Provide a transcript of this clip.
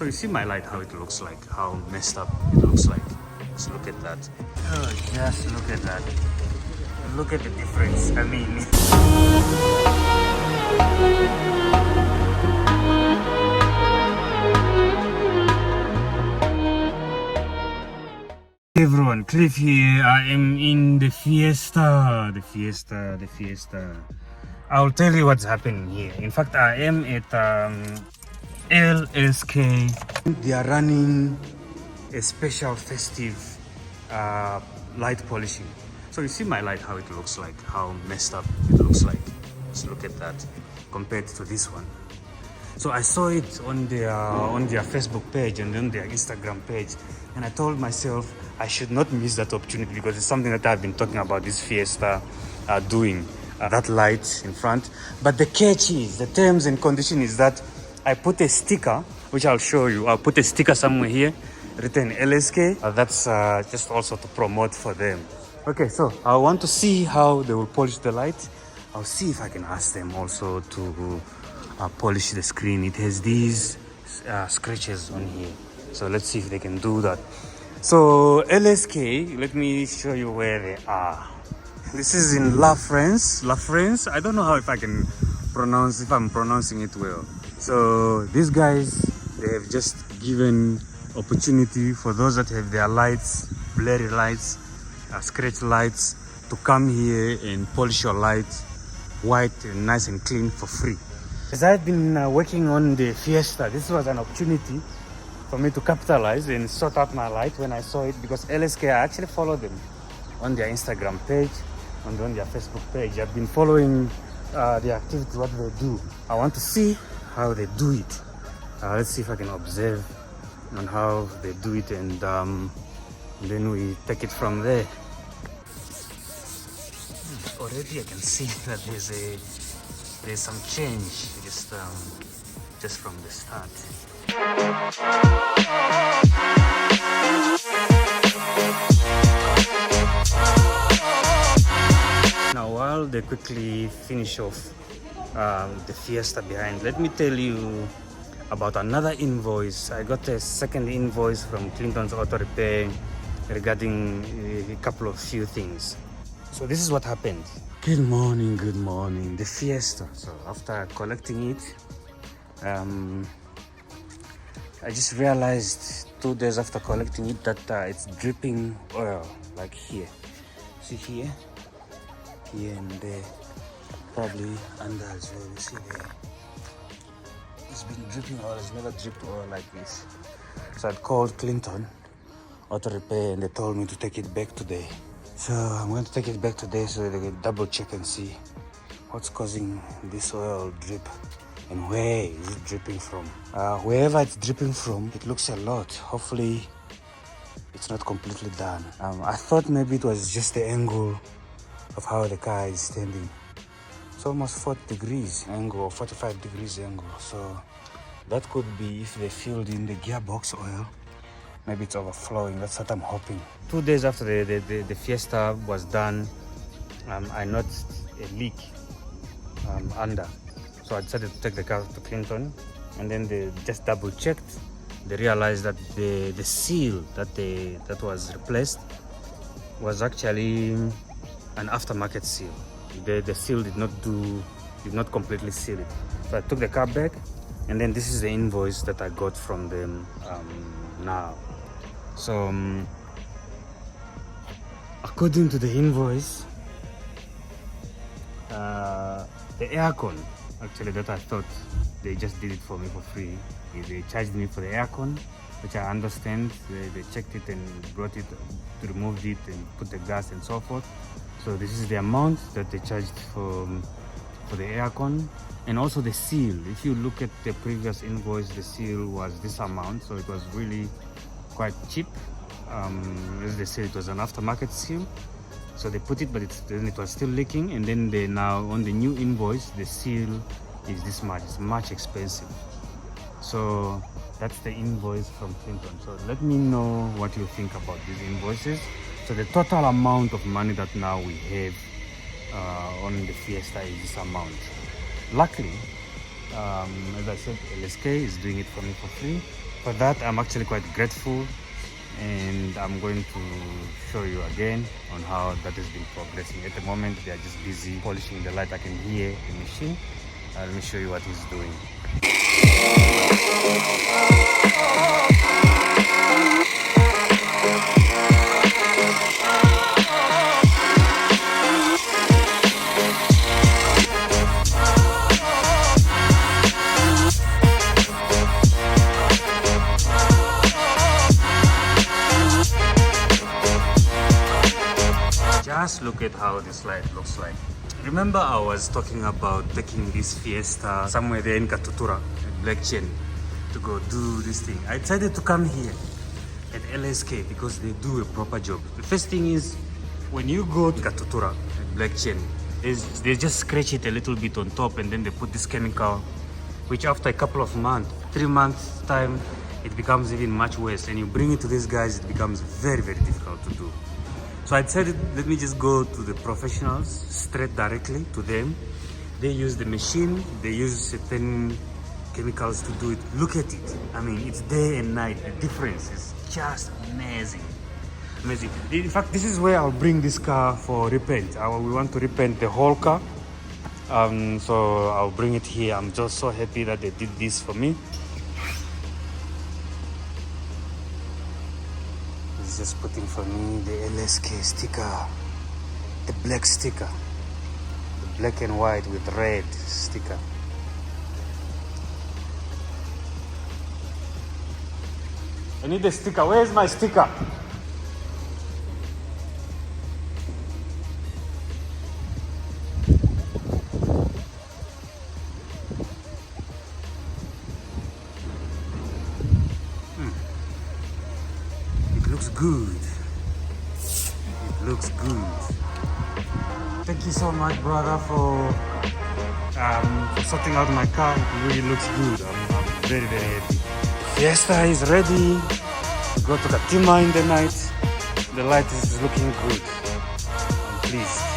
So you see my light, how it looks like, how messed up it looks like. Just look at that. Oh, just look at that. Look at the difference. I mean, hey everyone, Cliff here. I am in the Fiesta. The Fiesta. I'll tell you what's happening here. In fact, I am at LSK. They are running a special festive light polishing. So you see my light, how it looks like, how messed up it looks like. Just look at that compared to this one. So I saw it on their Facebook page and on their Instagram page, and I told myself I should not miss that opportunity because it's something that I've been talking about this Fiesta doing. That light in front. But the catch is, the terms and condition is that I put a sticker, which I'll show you. I'll put a sticker somewhere here, written LSK. That's just also to promote for them. Okay, so I want to see how they will polish the light. I'll see if I can ask them also to polish the screen. It has these scratches on here. So let's see if they can do that. So LSK, let me show you where they are. This is in La France. La France. I don't know how if I'm pronouncing it well. So these guys, they have just given opportunity for those that have their lights, blurry lights, scratch lights, to come here and polish your light white and nice and clean for free. As I've been working on the Fiesta, this was an opportunity for me to capitalize and sort out my light when I saw it, because LSK, I actually follow them on their Instagram page and on their Facebook page. I've been following the activities, what they do. I want to see how they do it. Let's see if I can observe on how they do it, and then we take it from there. Already I can see that there's some change just from the start. Now while they quickly finish off the Fiesta behind, let me tell you about another invoice. I got a second invoice from Clinton's Auto Repair regarding a couple of few things. So this is what happened. Good morning, the Fiesta. So after collecting it, I just realized 2 days after collecting it that it's dripping oil, like here. See here and there, probably under as well. You see there, it's been dripping oil. It's never dripped oil like this. So I called Clinton Auto Repair and they told me to take it back today. So I'm going to take it back today so they can double check and see what's causing this oil drip and where is it dripping from. Wherever it's dripping from, it looks a lot. Hopefully it's not completely done. I thought maybe it was just the angle of how the car is standing. It's almost 40 degrees angle, 45 degrees angle. So that could be if they filled in the gearbox oil. Maybe it's overflowing. That's what I'm hoping. 2 days after the Fiesta was done, I noticed a leak under. So I decided to take the car to Clinton, and then they just double checked. They realized that the seal that was replaced was actually an aftermarket seal. The seal did not completely seal it. So I took the car back, and then this is the invoice that I got from them now. So according to the invoice, the aircon, actually, that I thought they just did it for me for free. They charged me for the aircon, which I understand. They checked it and brought it, removed it and put the gas and so forth. So this is the amount that they charged for the aircon. And also the seal. If you look at the previous invoice, the seal was this amount, so it was really quite cheap. As they said, it was an aftermarket seal. So they put it, but then it was still leaking, and then they now on the new invoice the seal is this much. It's much expensive. So that's the invoice from Clinton. So let me know what you think about these invoices. So the total amount of money that now we have on the Fiesta is this amount. Luckily, as I said, LSK is doing it for me for free. For that, I'm actually quite grateful, and I'm going to show you again on how that has been progressing. At the moment, they are just busy polishing the light. I can hear the machine. Let me show you what he's doing. Just look at how this light looks like. Remember I was talking about taking this Fiesta somewhere there in Katutura, Black Chain, to go do this thing. I decided to come here at LSK because they do a proper job. The first thing is, when you go to Katutura at Black Chain, they just scratch it a little bit on top and then they put this chemical, which after a couple of months, 3 months time, it becomes even much worse. And you bring it to these guys, it becomes very, very difficult to do. So I decided, let me just go to the professionals, straight directly to them. They use the machine, they use certain chemicals to do it. Look at it. I mean, it's day and night. The difference is just amazing. Amazing. In fact, this is where I'll bring this car for repaint. We want to repaint the whole car. So I'll bring it here. I'm just so happy that they did this for me. Just putting for me the LSK sticker, the black sticker, the black and white with red sticker. I need a sticker. Where's my sticker? Looks good. It looks good. Thank you so much, brother, for sorting out my car. It really looks good. I'm very, very happy. Fiesta is ready to go to Katima in the night. The light is looking good. I'm pleased.